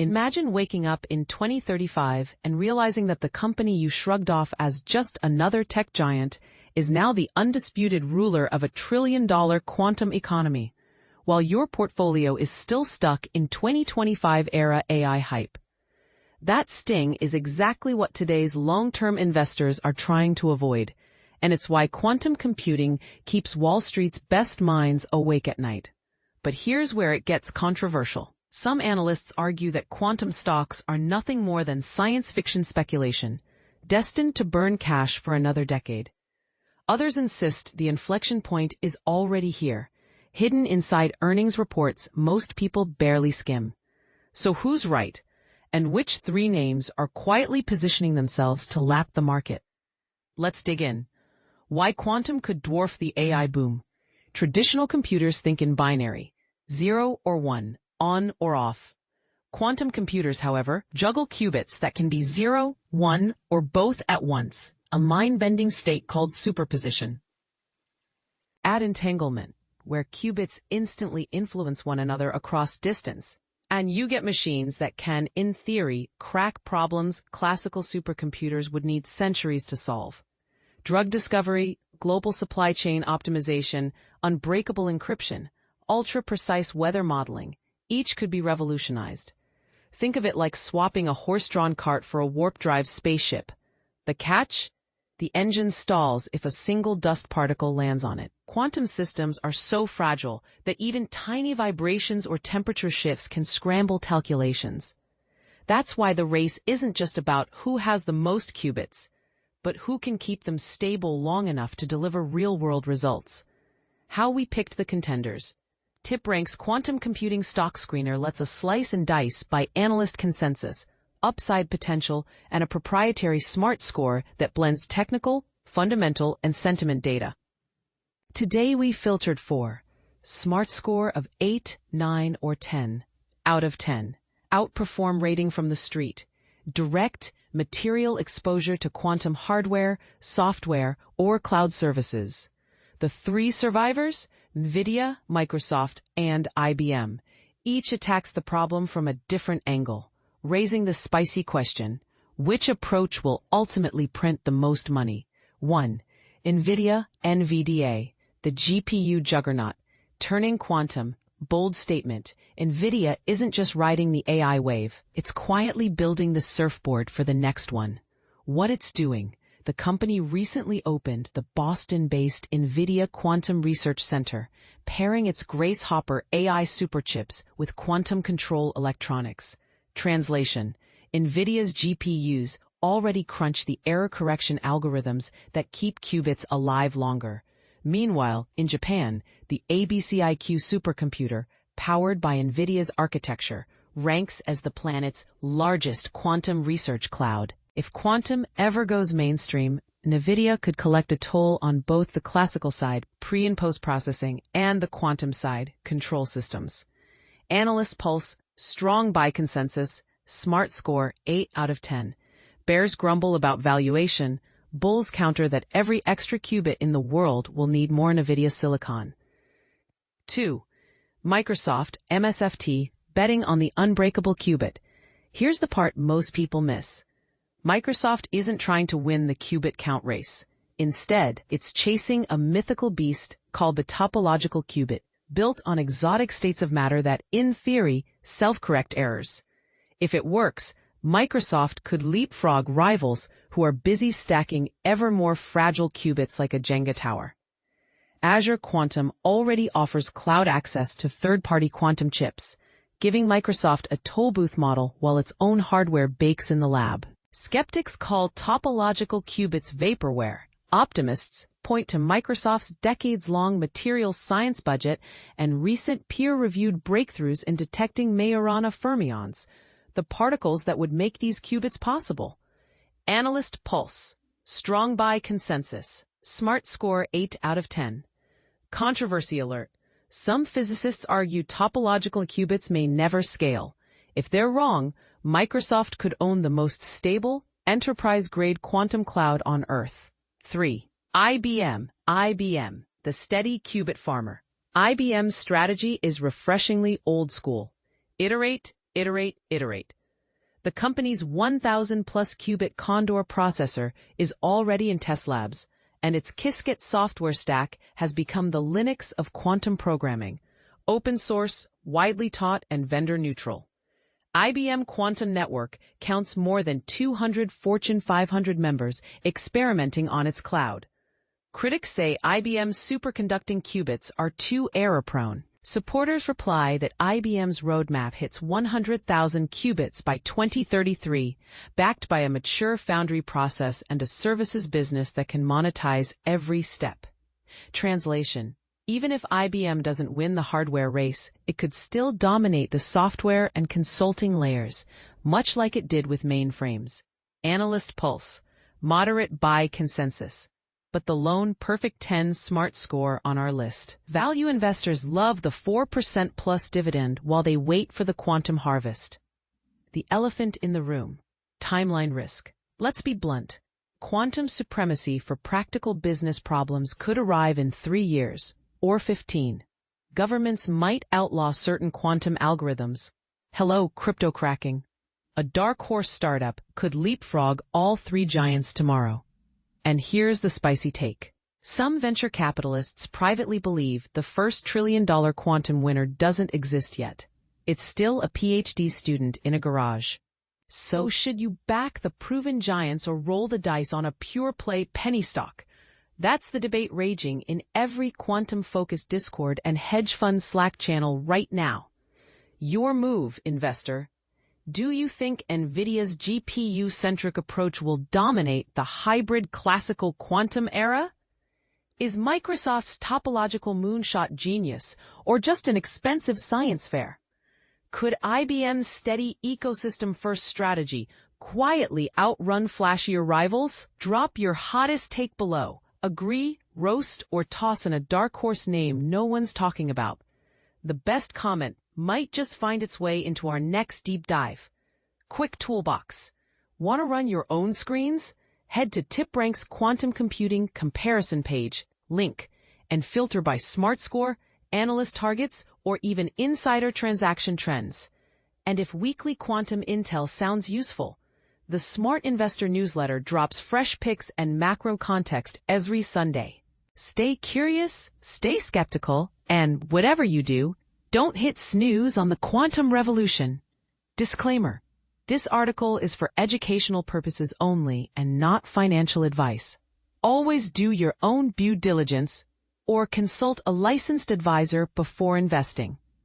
Imagine waking up in 2035 and realizing that the company you shrugged off as just another tech giant is now the undisputed ruler of a trillion-dollar quantum economy, while your portfolio is still stuck in 2025-era AI hype. That sting is exactly what today's long-term investors are trying to avoid, and it's why quantum computing keeps Wall Street's best minds awake at night. But here's where it gets controversial. Some analysts argue that quantum stocks are nothing more than science fiction speculation, destined to burn cash for another decade. Others insist the inflection point is already here, hidden inside earnings reports most people barely skim. So who's right? And which three names are quietly positioning themselves to lap the market? Let's dig in. Why quantum could dwarf the AI boom. Traditional computers think in binary, 0 or 1, on or off. Quantum computers, however, juggle qubits that can be 0, 1, or both at once, a mind-bending state called superposition. Add entanglement, where qubits instantly influence one another across distance, and you get machines that can, in theory, crack problems classical supercomputers would need centuries to solve. Drug discovery, global supply chain optimization, unbreakable encryption, ultra-precise weather modeling, each could be revolutionized. Think of it like swapping a horse-drawn cart for a warp-drive spaceship. The catch? The engine stalls if a single dust particle lands on it. Quantum systems are so fragile that even tiny vibrations or temperature shifts can scramble calculations. That's why the race isn't just about who has the most qubits, but who can keep them stable long enough to deliver real-world results. How we picked the contenders. TipRank's quantum computing stock screener lets us slice and dice by analyst consensus, upside potential, and a proprietary smart score that blends technical, fundamental, and sentiment data. Today we filtered for smart score of 8, 9, or 10 out of 10, outperform rating from the street, direct material exposure to quantum hardware, software, or cloud services. The three survivors? Nvidia, Microsoft, and IBM. Each attacks the problem from a different angle, raising the spicy question, which approach will ultimately print the most money? 1. Nvidia, NVDA, the GPU juggernaut, turning quantum, bold statement. Nvidia isn't just riding the AI wave, it's quietly building the surfboard for the next one. What it's doing. The company recently opened the Boston-based Nvidia Quantum Research Center, pairing its Grace Hopper AI superchips with quantum control electronics. Translation: Nvidia's GPUs already crunch the error correction algorithms that keep qubits alive longer. Meanwhile, in Japan, the ABCIQ supercomputer, powered by Nvidia's architecture, ranks as the planet's largest quantum research cloud. If quantum ever goes mainstream, Nvidia could collect a toll on both the classical side, pre- and post-processing, and the quantum side, control systems. Analyst Pulse, strong buy consensus, smart score 8 out of 10. Bears grumble about valuation, bulls counter that every extra qubit in the world will need more Nvidia silicon. 2. Microsoft, MSFT, betting on the unbreakable qubit. Here's the part most people miss. Microsoft isn't trying to win the qubit count race. Instead, it's chasing a mythical beast called the topological qubit, built on exotic states of matter that, in theory, self-correct errors. If it works, Microsoft could leapfrog rivals who are busy stacking ever more fragile qubits like a Jenga tower. Azure Quantum already offers cloud access to third-party quantum chips, giving Microsoft a toll booth model while its own hardware bakes in the lab. Skeptics call topological qubits vaporware. Optimists point to Microsoft's decades-long materials science budget and recent peer-reviewed breakthroughs in detecting Majorana fermions, the particles that would make these qubits possible. Analyst Pulse, strong buy consensus, smart score 8 out of 10. Controversy alert. Some physicists argue topological qubits may never scale. If they're wrong, Microsoft could own the most stable, enterprise-grade quantum cloud on Earth. 3. IBM, the steady qubit farmer. IBM's strategy is refreshingly old school. Iterate, Iterate, iterate. The company's 1,000-plus qubit Condor processor is already in test labs, and its Qiskit software stack has become the Linux of quantum programming, open source, widely taught, and vendor neutral. IBM Quantum Network counts more than 200 Fortune 500 members experimenting on its cloud. Critics say IBM's superconducting qubits are too error-prone. Supporters reply that IBM's roadmap hits 100,000 qubits by 2033, backed by a mature foundry process and a services business that can monetize every step. Translation: even if IBM doesn't win the hardware race, it could still dominate the software and consulting layers, much like it did with mainframes. Analyst Pulse: moderate buy consensus. But the lone perfect 10 smart score on our list. Value investors love the 4% plus dividend while they wait for the quantum harvest. The elephant in the room: timeline risk. Let's be blunt. Quantum supremacy for practical business problems could arrive in 3 years, or 15. Governments might outlaw certain quantum algorithms. Hello, crypto cracking. A dark horse startup could leapfrog all 3 giants tomorrow. And here's the spicy take. Some venture capitalists privately believe the first trillion-dollar quantum winner doesn't exist yet. It's still a PhD student in a garage. So should you back the proven giants or roll the dice on a pure-play penny stock? That's the debate raging in every quantum-focused Discord and hedge fund Slack channel right now. Your move, investor. Do you think Nvidia's GPU-centric approach will dominate the hybrid classical quantum era? Is Microsoft's topological moonshot genius, or just an expensive science fair? Could IBM's steady ecosystem-first strategy quietly outrun flashier rivals? Drop your hottest take below. Agree, roast, or toss in a dark horse name no one's talking about. The best comment might just find its way into our next deep dive. Quick toolbox. Want to run your own screens? Head to TipRank's Quantum Computing Comparison page, link, and filter by smart score, analyst targets, or even insider transaction trends. And if weekly quantum intel sounds useful, the Smart Investor newsletter drops fresh picks and macro context every Sunday. Stay curious, stay skeptical, and whatever you do, don't hit snooze on the quantum revolution. Disclaimer: this article is for educational purposes only and not financial advice. Always do your own due diligence or consult a licensed advisor before investing.